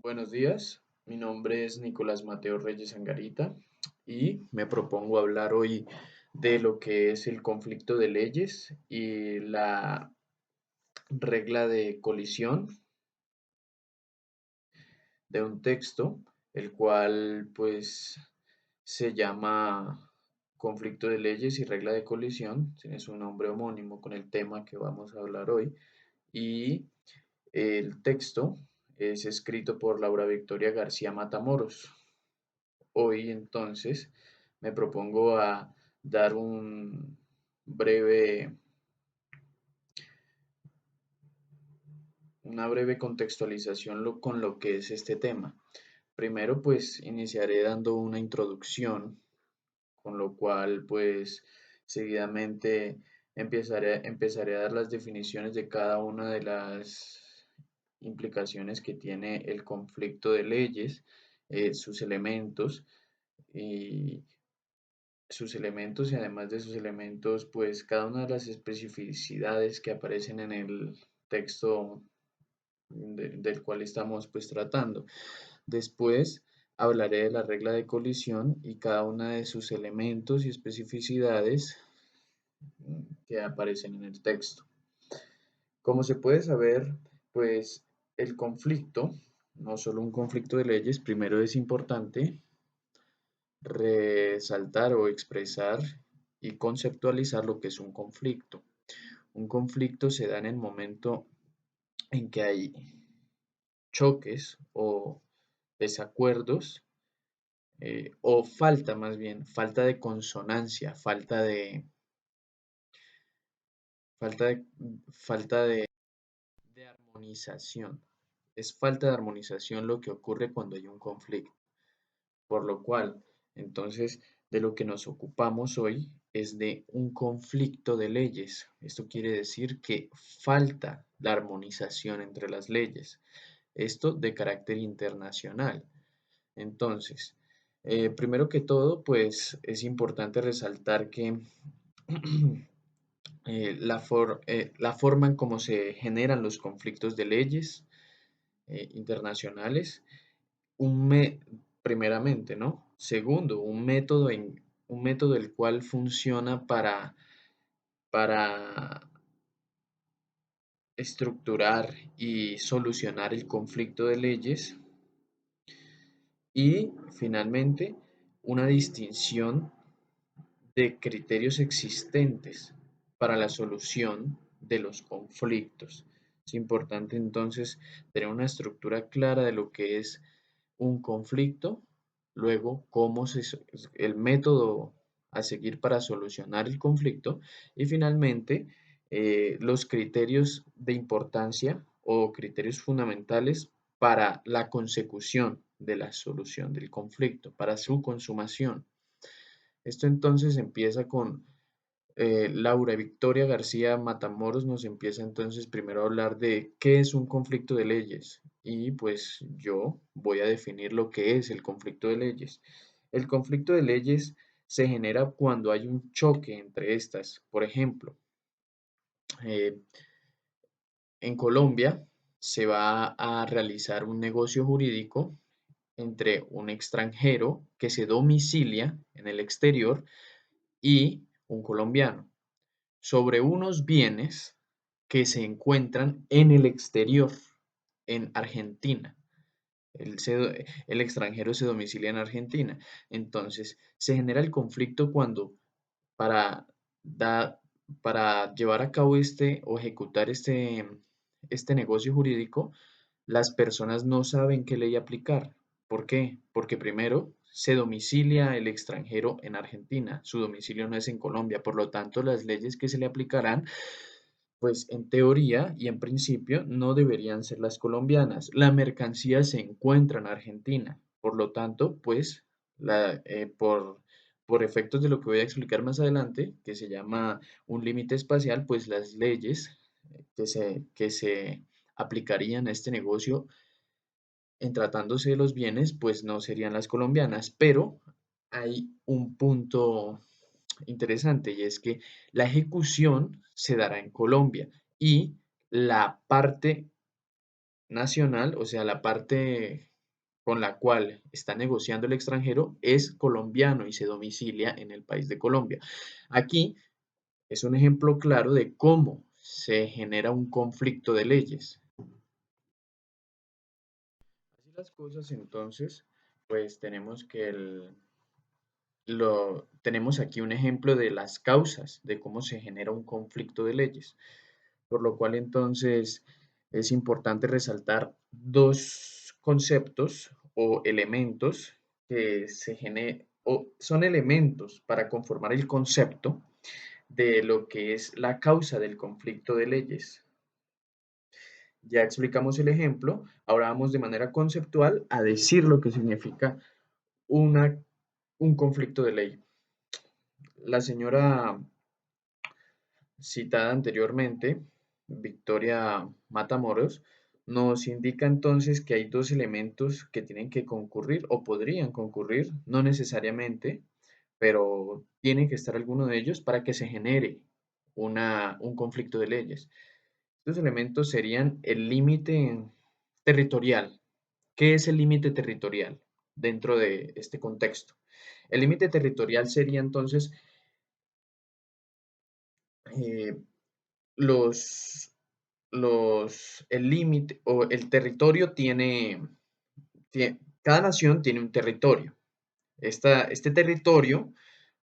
Buenos días, mi nombre es Nicolás Mateo Reyes Angarita y me propongo hablar hoy de lo que es el conflicto de leyes y la regla de colisión de un texto, el cual pues se llama conflicto de leyes y regla de colisión, es un nombre homónimo con el tema que vamos a hablar hoy y el texto es escrito por Laura Victoria García Matamoros. Hoy entonces me propongo a dar breve, una breve contextualización con lo que es este tema. Primero, pues iniciaré dando una introducción, con lo cual, pues seguidamente empezaré a dar las definiciones de cada una de las implicaciones que tiene el conflicto de leyes, sus elementos y y además de sus elementos, pues cada una de las especificidades que aparecen en el texto del cual estamos pues tratando. Después hablaré de la regla de colisión y cada una de sus elementos y especificidades que aparecen en el texto. Como se puede saber, pues el conflicto, no solo un conflicto de leyes, primero es importante resaltar o expresar y conceptualizar lo que es un conflicto. Un conflicto se da en el momento en que hay choques o desacuerdos, o falta más bien, falta de consonancia, falta de, de armonización. Es falta de armonización lo que ocurre cuando hay un conflicto. Por lo cual, entonces, de lo que nos ocupamos hoy es de un conflicto de leyes. Esto quiere decir que falta la armonización entre las leyes. Esto de carácter internacional. Entonces, primero que todo, pues es importante resaltar que la forma en cómo se generan los conflictos de leyes internacionales un me- primeramente, ¿no? Segundo, un método el cual funciona para estructurar y solucionar el conflicto de leyes. Y finalmente, una distinción de criterios existentes para la solución de los conflictos. Es importante entonces tener una estructura clara de lo que es un conflicto, luego el método a seguir para solucionar el conflicto y finalmente los criterios de importancia o criterios fundamentales para la consecución de la solución del conflicto, para su consumación. Esto entonces empieza con Laura Victoria García Matamoros nos empieza entonces primero a hablar de qué es un conflicto de leyes y pues yo voy a definir lo que es el conflicto de leyes. El conflicto de leyes se genera cuando hay un choque entre estas. Por ejemplo, eh, en Colombia se va a realizar un negocio jurídico entre un extranjero que se domicilia en el exterior y un colombiano sobre unos bienes que se encuentran en el exterior, en Argentina. El extranjero se domicilia en Argentina. Entonces, se genera el conflicto cuando para, da- para llevar a cabo o ejecutar este negocio jurídico, las personas no saben qué ley aplicar. ¿Por qué? Porque primero se domicilia el extranjero en Argentina, su domicilio no es en Colombia, por lo tanto las leyes que se le aplicarán, pues en teoría y en principio no deberían ser las colombianas. La mercancía se encuentra en Argentina, por lo tanto, pues por efectos de lo que voy a explicar más adelante, que se llama un límite espacial, pues las leyes que se aplicarían a este negocio en tratándose de los bienes, pues no serían las colombianas, pero hay un punto interesante y es que la ejecución se dará en Colombia y la parte nacional, o sea, la parte con la cual está negociando el extranjero es colombiano y se domicilia en el país de Colombia. Aquí es un ejemplo claro de cómo se genera un conflicto de leyes. Así las cosas, entonces, pues tenemos que tenemos aquí un ejemplo de las causas de cómo se genera un conflicto de leyes, por lo cual entonces es importante resaltar dos conceptos o elementos que o son elementos para conformar el concepto de lo que es la causa del conflicto de leyes. Ya explicamos el ejemplo, ahora vamos de manera conceptual a decir lo que significa una, un conflicto de ley. La señora citada anteriormente, Victoria Matamoros, nos indica entonces que hay dos elementos que tienen que concurrir o podrían concurrir, no necesariamente, pero tiene que estar alguno de ellos para que se genere un conflicto de leyes. Estos elementos serían el límite territorial. ¿Qué es el límite territorial dentro de este contexto? El límite territorial sería entonces eh, los, el límite o el territorio cada nación tiene un territorio. Este territorio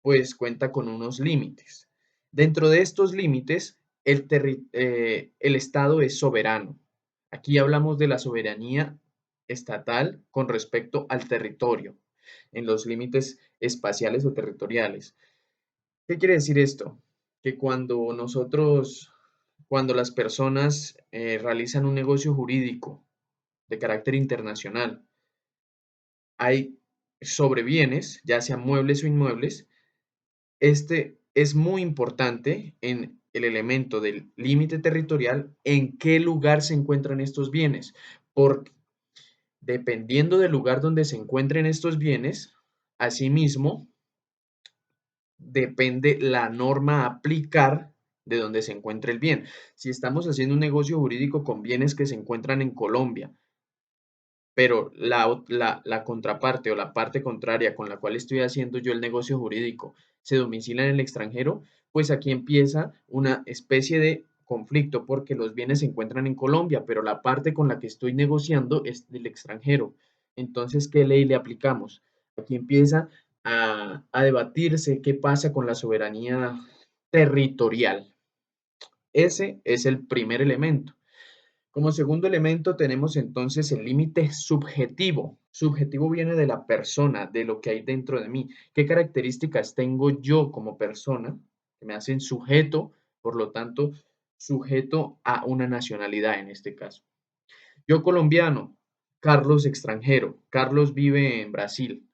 pues cuenta con unos límites. Dentro de estos límites, el Estado es soberano. Aquí hablamos de la soberanía estatal con respecto al territorio, en los límites espaciales o territoriales. ¿Qué quiere decir esto? Que cuando las personas realizan un negocio jurídico de carácter internacional, hay sobre bienes, ya sean muebles o inmuebles, este es muy importante en el elemento del límite territorial, en qué lugar se encuentran estos bienes, porque dependiendo del lugar donde se encuentren estos bienes, asimismo, depende la norma a aplicar de donde se encuentre el bien. Si estamos haciendo un negocio jurídico con bienes que se encuentran en Colombia, pero la contraparte o la parte contraria con la cual estoy haciendo yo el negocio jurídico se domicila en el extranjero, pues aquí empieza una especie de conflicto porque los bienes se encuentran en Colombia, pero la parte con la que estoy negociando es del extranjero. Entonces, ¿qué ley le aplicamos? Aquí empieza a debatirse qué pasa con la soberanía territorial. Ese es el primer elemento. Como segundo elemento tenemos entonces el límite subjetivo. Subjetivo viene de la persona, de lo que hay dentro de mí. ¿Qué características tengo yo como persona que me hacen sujeto, por lo tanto, sujeto a una nacionalidad en este caso? Yo colombiano, Carlos extranjero, Carlos vive en Brasil.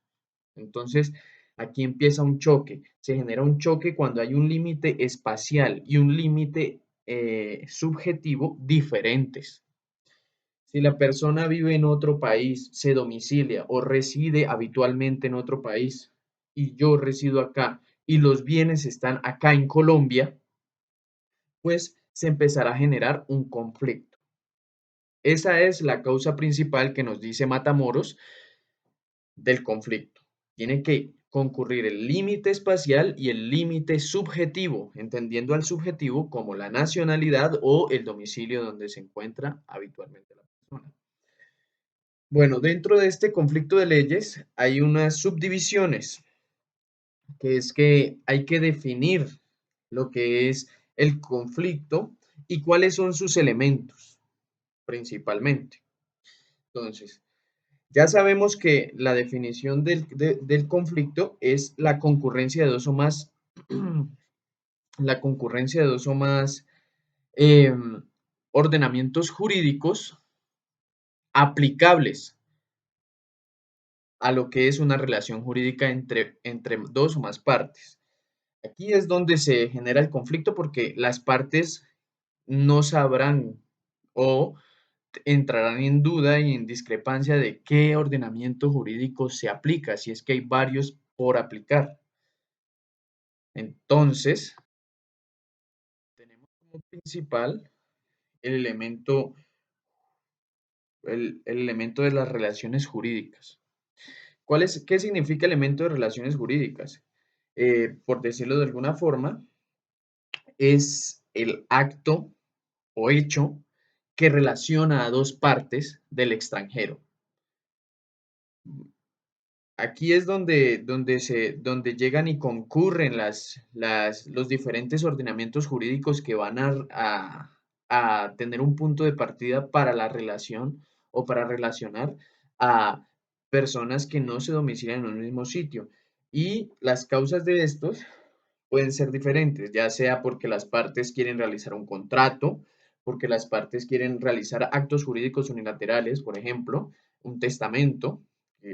Entonces, aquí empieza un choque. Se genera un choque cuando hay un límite espacial y un límite subjetivo diferentes. Si la persona vive en otro país, se domicilia o reside habitualmente en otro país y yo resido acá y los bienes están acá en Colombia, pues se empezará a generar un conflicto. Esa es la causa principal que nos dice Matamoros del conflicto. Tiene que concurrir el límite espacial y el límite subjetivo, entendiendo al subjetivo como la nacionalidad o el domicilio donde se encuentra habitualmente la persona. Bueno, dentro de este conflicto de leyes hay unas subdivisiones, que es que hay que definir lo que es el conflicto y cuáles son sus elementos, principalmente. Entonces, ya sabemos que la definición del conflicto es la concurrencia de dos o más, la concurrencia de dos o más ordenamientos jurídicos aplicables a lo que es una relación jurídica entre dos o más partes. Aquí es donde se genera el conflicto porque las partes no sabrán o entrarán en duda y en discrepancia de qué ordenamiento jurídico se aplica, si es que hay varios por aplicar. Entonces, tenemos como principal el elemento el elemento de las relaciones jurídicas. ¿Qué significa elemento de relaciones jurídicas? Por decirlo de alguna forma, es el acto o hecho que relaciona a dos partes del extranjero. Aquí es donde llegan y concurren los diferentes ordenamientos jurídicos que van a tener un punto de partida para la relación o para relacionar a personas que no se domicilian en un mismo sitio. Y las causas de estos pueden ser diferentes, ya sea porque las partes quieren realizar un contrato, porque las partes quieren realizar actos jurídicos unilaterales, por ejemplo, un testamento.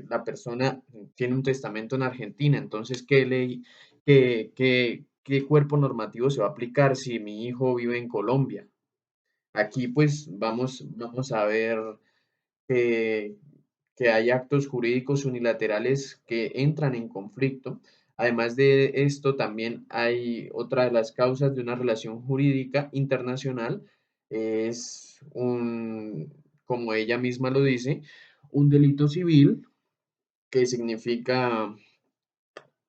La persona tiene un testamento en Argentina, entonces, ¿qué ley, qué cuerpo normativo se va a aplicar si mi hijo vive en Colombia? Aquí, pues, vamos a ver que, que hay actos jurídicos unilaterales que entran en conflicto. Además de esto, también hay otra de las causas de una relación jurídica internacional, es como ella misma lo dice, un delito civil que significa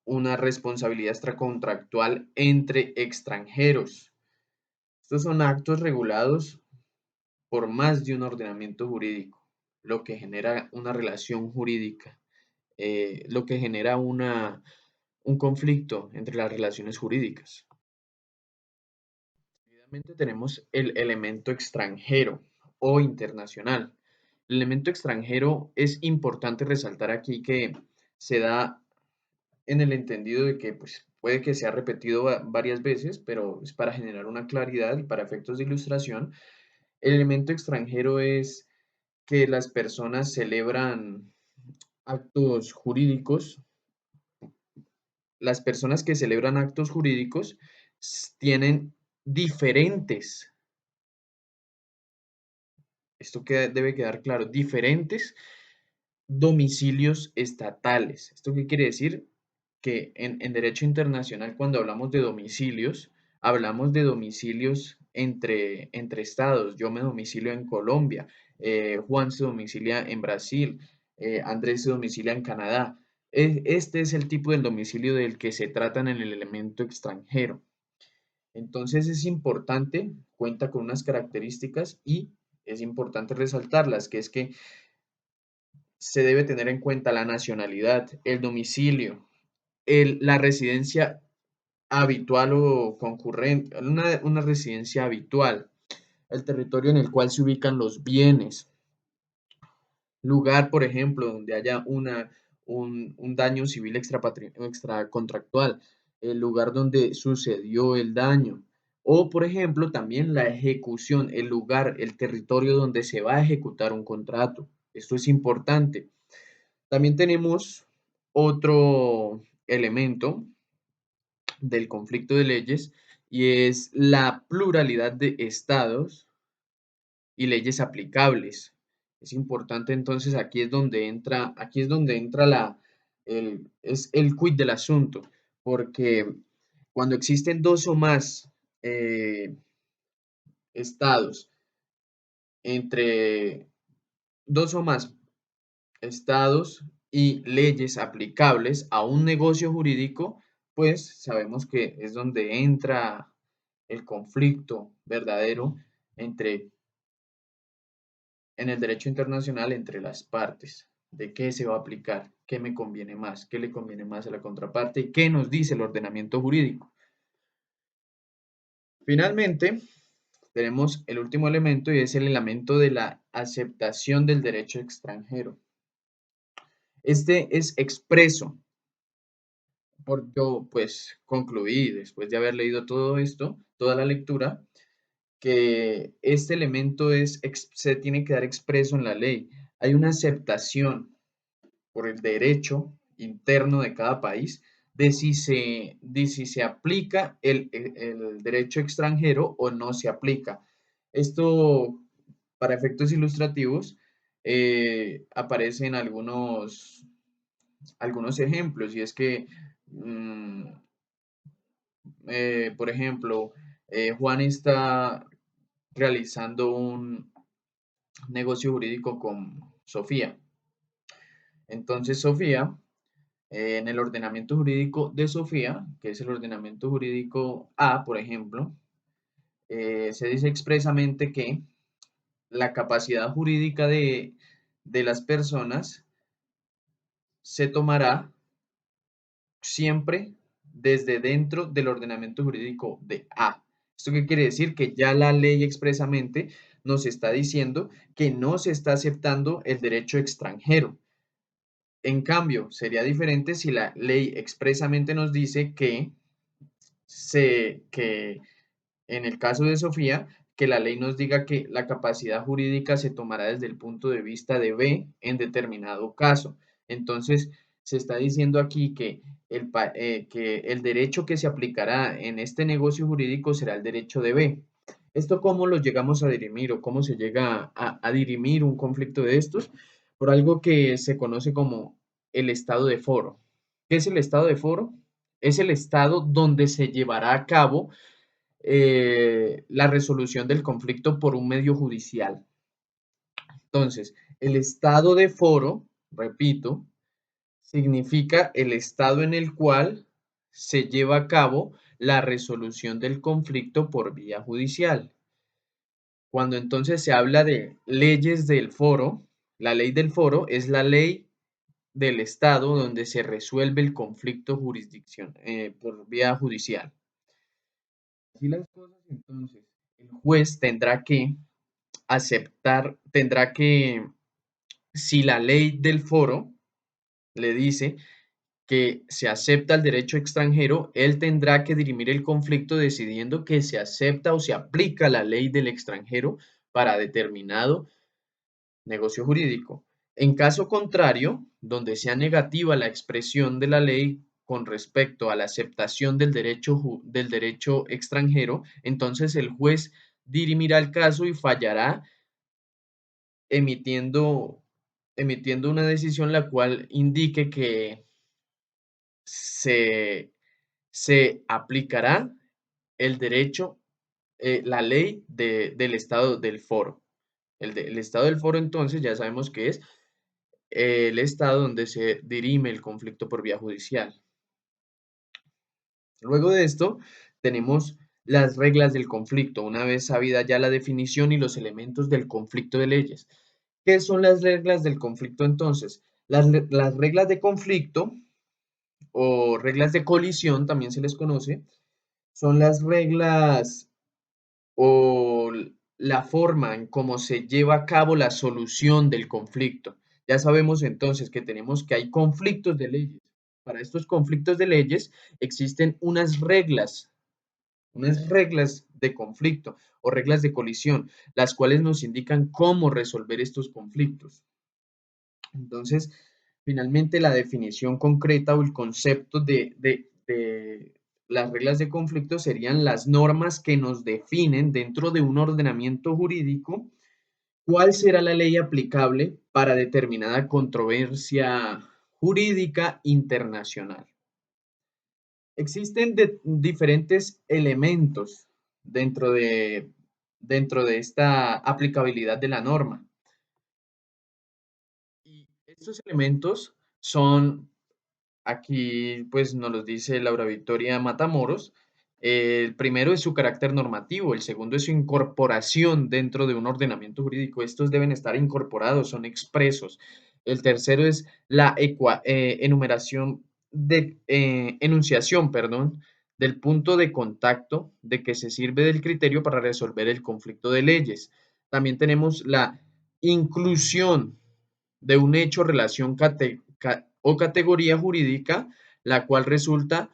una responsabilidad extracontractual entre extranjeros. Estos son actos regulados por más de un ordenamiento jurídico, lo que genera una relación jurídica, lo que genera un conflicto entre las relaciones jurídicas. Seguidamente tenemos el elemento extranjero o internacional. El elemento extranjero es importante resaltar aquí que se da en el entendido de que pues, puede que sea repetido varias veces, pero es para generar una claridad y para efectos de ilustración. El elemento extranjero es que las personas celebran actos jurídicos, las personas que celebran actos jurídicos tienen diferentes, debe quedar claro, diferentes domicilios estatales. ¿Esto qué quiere decir? Que en derecho internacional, cuando hablamos de domicilios entre estados. Yo me domicilio en Colombia, Juan se domicilia en Brasil, Andrés se domicilia en Canadá. Este es el tipo del domicilio del que se trata en el elemento extranjero. Entonces es importante, cuenta con unas características y es importante resaltarlas, que es que se debe tener en cuenta la nacionalidad, el domicilio, la residencia habitual o concurrente, una residencia habitual, el territorio en el cual se ubican los bienes, lugar, por ejemplo, donde haya un daño civil extracontractual, el lugar donde sucedió el daño, o, por ejemplo, también la ejecución, el lugar, el territorio donde se va a ejecutar un contrato. Esto es importante. También tenemos otro elemento del conflicto de leyes y es la pluralidad de estados y leyes aplicables. Es importante entonces, aquí es donde entra es el quid del asunto, porque cuando existen dos o más eh, estados, entre dos o más estados y leyes aplicables a un negocio jurídico, pues sabemos que es donde entra el conflicto verdadero entre en el derecho internacional entre las partes, de qué se va a aplicar, qué me conviene más, qué le conviene más a la contraparte y qué nos dice el ordenamiento jurídico. Finalmente, tenemos el último elemento y es el elemento de la aceptación del derecho extranjero. Este es expreso. Yo pues concluí después de haber leído todo esto, toda la lectura, que este elemento se tiene que dar expreso en la ley. Hay una aceptación por el derecho interno de cada país de si se aplica el derecho extranjero o no se aplica. Esto, para efectos ilustrativos, aparecen algunos ejemplos y es que, por ejemplo, Juan está realizando negocio jurídico con Sofía. Entonces, Sofía, en el ordenamiento jurídico de Sofía, que es el ordenamiento jurídico A, por ejemplo, se dice expresamente que la capacidad jurídica de las personas se tomará siempre desde dentro del ordenamiento jurídico de A. ¿Esto qué quiere decir? Que ya la ley expresamente nos está diciendo que no se está aceptando el derecho extranjero. En cambio, sería diferente si la ley expresamente nos dice que en el caso de Sofía, que la ley nos diga que la capacidad jurídica se tomará desde el punto de vista de B en determinado caso. Entonces, se está diciendo aquí que que el derecho que se aplicará en este negocio jurídico será el derecho de B. ¿Esto cómo lo llegamos a dirimir o cómo se llega a dirimir un conflicto de estos? Por algo que se conoce como el estado de foro. ¿Qué es el estado de foro? Es el estado donde se llevará a cabo la resolución del conflicto por un medio judicial. Entonces, el estado de foro, repito, significa el estado en el cual se lleva a cabo la resolución del conflicto por vía judicial. Cuando entonces se habla de leyes del foro, la ley del foro es la ley del estado donde se resuelve el conflicto por vía judicial. Así las cosas, entonces, el juez tendrá que, si la ley del foro le dice que se acepta el derecho extranjero, él tendrá que dirimir el conflicto decidiendo que se acepta o se aplica la ley del extranjero para determinado negocio jurídico. En caso contrario, donde sea negativa la expresión de la ley con respecto a la aceptación del derecho extranjero, entonces el juez dirimirá el caso y fallará emitiendo, emitiendo una decisión la cual indique que se, se aplicará el derecho, la ley del estado del foro. El estado del foro entonces ya sabemos que es el estado donde se dirime el conflicto por vía judicial. Luego de esto tenemos las reglas del conflicto, una vez sabida ya la definición y los elementos del conflicto de leyes. ¿Qué son las reglas del conflicto entonces? Las reglas de conflicto o reglas de colisión, también se les conoce, son las reglas o la forma en cómo se lleva a cabo la solución del conflicto. Ya sabemos entonces que tenemos que hay conflictos de leyes. Para estos conflictos de leyes existen unas reglas de conflicto o reglas de colisión, las cuales nos indican cómo resolver estos conflictos. Entonces, finalmente la definición concreta o el concepto de las reglas de conflicto serían las normas que nos definen dentro de un ordenamiento jurídico cuál será la ley aplicable para determinada controversia jurídica internacional. Existen diferentes elementos dentro dentro de esta aplicabilidad de la norma. Y estos elementos son, aquí pues nos los dice Laura Victoria Matamoros. El primero es su carácter normativo, el segundo es su incorporación dentro de un ordenamiento jurídico. Estos deben estar incorporados, son expresos. El tercero es la enunciación, perdón, del punto de contacto de que se sirve del criterio para resolver el conflicto de leyes. También tenemos la inclusión de un hecho, relación o categoría jurídica, la cual resulta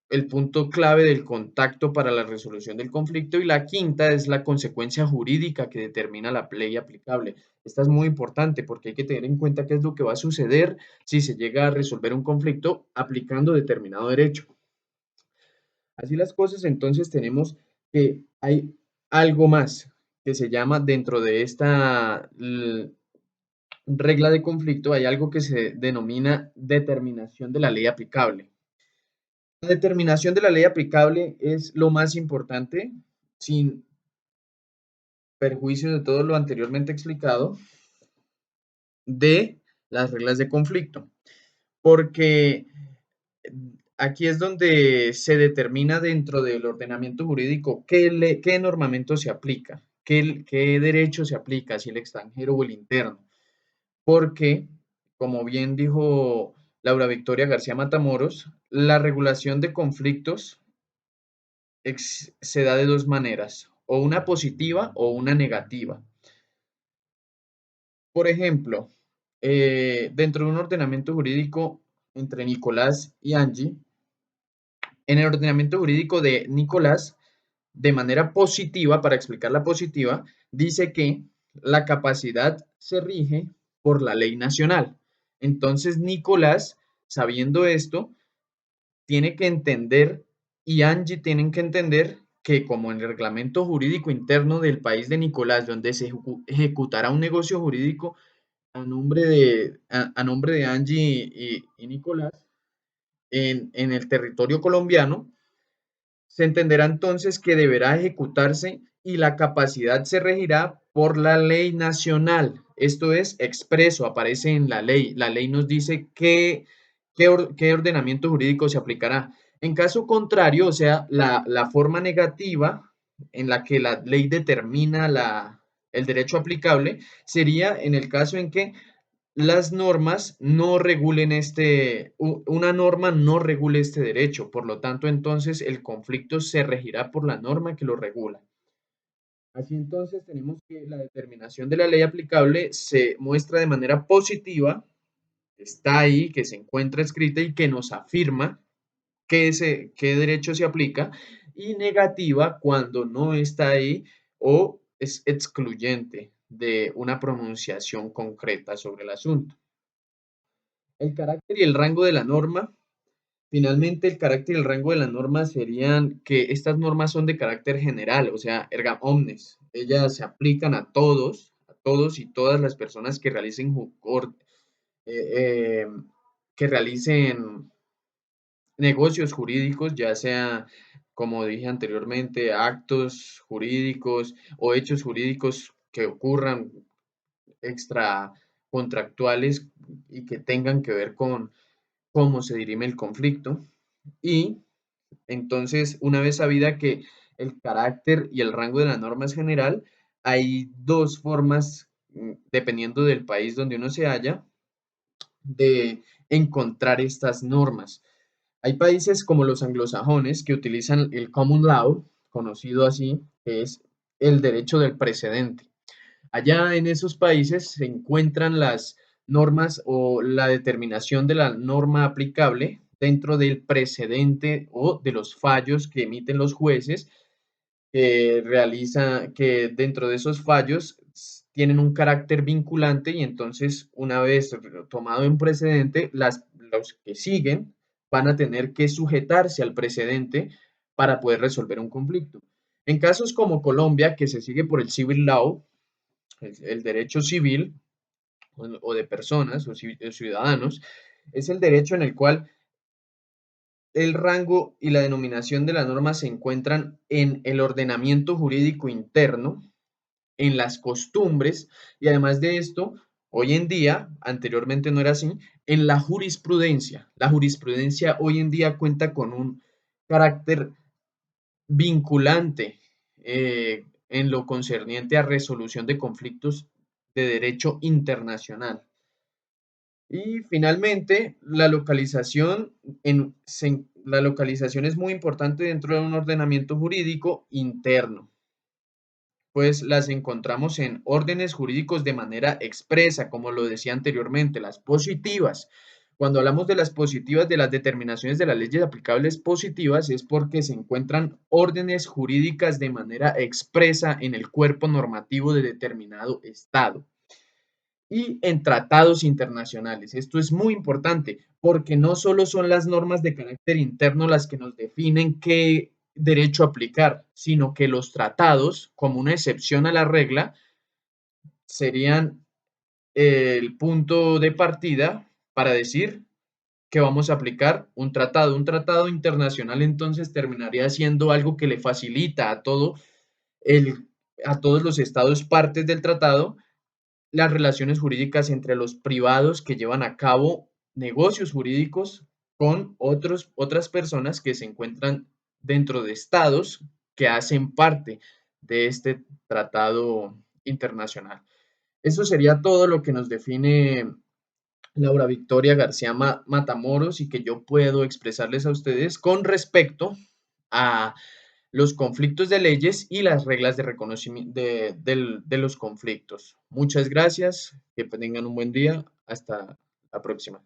el punto clave del contacto para la resolución del conflicto, y la quinta es la consecuencia jurídica que determina la ley aplicable. Esta es muy importante porque hay que tener en cuenta qué es lo que va a suceder si se llega a resolver un conflicto aplicando determinado derecho. Así las cosas, entonces tenemos que hay algo más que se llama dentro de esta regla de conflicto, hay algo que se denomina determinación de la ley aplicable. La determinación de la ley aplicable es lo más importante, sin, perjuicio de todo lo anteriormente explicado, de las reglas de conflicto, porque aquí es donde se determina dentro del ordenamiento jurídico qué normamiento se aplica, qué derecho se aplica, si el extranjero o el interno, porque, como bien dijo Laura Victoria García Matamoros, la regulación de conflictos se da de dos maneras, o una positiva o una negativa. Por ejemplo, dentro de un ordenamiento jurídico entre Nicolás y Angie, en el ordenamiento jurídico de Nicolás, de manera positiva, para explicar la positiva, dice que la capacidad se rige por la ley nacional. Entonces, Nicolás, sabiendo esto, tiene que entender y Angie tienen que entender que como en el reglamento jurídico interno del país de Nicolás, donde se ejecutará un negocio jurídico a nombre de Angie y Nicolás en el territorio colombiano, se entenderá entonces que deberá ejecutarse y la capacidad se regirá por la ley nacional. Esto es expreso, aparece en la ley. La ley nos dice qué ordenamiento jurídico se aplicará. En caso contrario, o sea, la forma negativa en la que la ley determina el derecho aplicable sería en el caso en que las normas no regulen una norma no regule este derecho, por lo tanto, entonces el conflicto se regirá por la norma que lo regula. Así entonces tenemos que la determinación de la ley aplicable se muestra de manera positiva, está ahí, que se encuentra escrita y que nos afirma qué derecho se aplica, y negativa cuando no está ahí o es excluyente de una pronunciación concreta sobre el asunto. El carácter y el rango de la norma. Finalmente, el carácter y el rango de la norma serían que estas normas son de carácter general, o sea, erga omnes. Ellas se aplican a todos y todas las personas que realicen, eh, eh, que realicen negocios jurídicos, ya sea, como dije anteriormente, actos jurídicos o hechos jurídicos que ocurran extra contractuales y que tengan que ver con cómo se dirime el conflicto. Y entonces, una vez sabida que el carácter y el rango de la norma es general, hay dos formas, dependiendo del país donde uno se halla, de encontrar estas normas. Hay países como los anglosajones que utilizan el common law, conocido así, que es el derecho del precedente. Allá en esos países se encuentran las normas o la determinación de la norma aplicable dentro del precedente o de los fallos que emiten los jueces que dentro de esos fallos tienen un carácter vinculante y entonces una vez tomado en precedente, los que siguen van a tener que sujetarse al precedente para poder resolver un conflicto. En casos como Colombia, que se sigue por el civil law, el derecho civil o de personas o ciudadanos, es el derecho en el cual el rango y la denominación de la norma se encuentran en el ordenamiento jurídico interno, en las costumbres y además de esto, hoy en día, anteriormente no era así, en la jurisprudencia. La jurisprudencia hoy en día cuenta con un carácter vinculante en lo concerniente a resolución de conflictos de derecho internacional. Y finalmente, la localización es muy importante dentro de un ordenamiento jurídico interno, pues las encontramos en órdenes jurídicos de manera expresa, como lo decía anteriormente, las positivas. Cuando hablamos de las positivas, de las determinaciones de las leyes aplicables positivas, es porque se encuentran órdenes jurídicas de manera expresa en el cuerpo normativo de determinado estado y en tratados internacionales. Esto es muy importante porque no solo son las normas de carácter interno las que nos definen qué derecho aplicar, sino que los tratados, como una excepción a la regla, serían el punto de partida para decir que vamos a aplicar un tratado. Un tratado internacional entonces terminaría siendo algo que le facilita a todo el a todos los estados partes del tratado las relaciones jurídicas entre los privados que llevan a cabo negocios jurídicos con otras personas que se encuentran dentro de estados que hacen parte de este tratado internacional. Eso sería todo lo que nos define Laura Victoria García Matamoros y que yo puedo expresarles a ustedes con respecto a los conflictos de leyes y las reglas de reconocimiento de los conflictos. Muchas gracias, que tengan un buen día, hasta la próxima.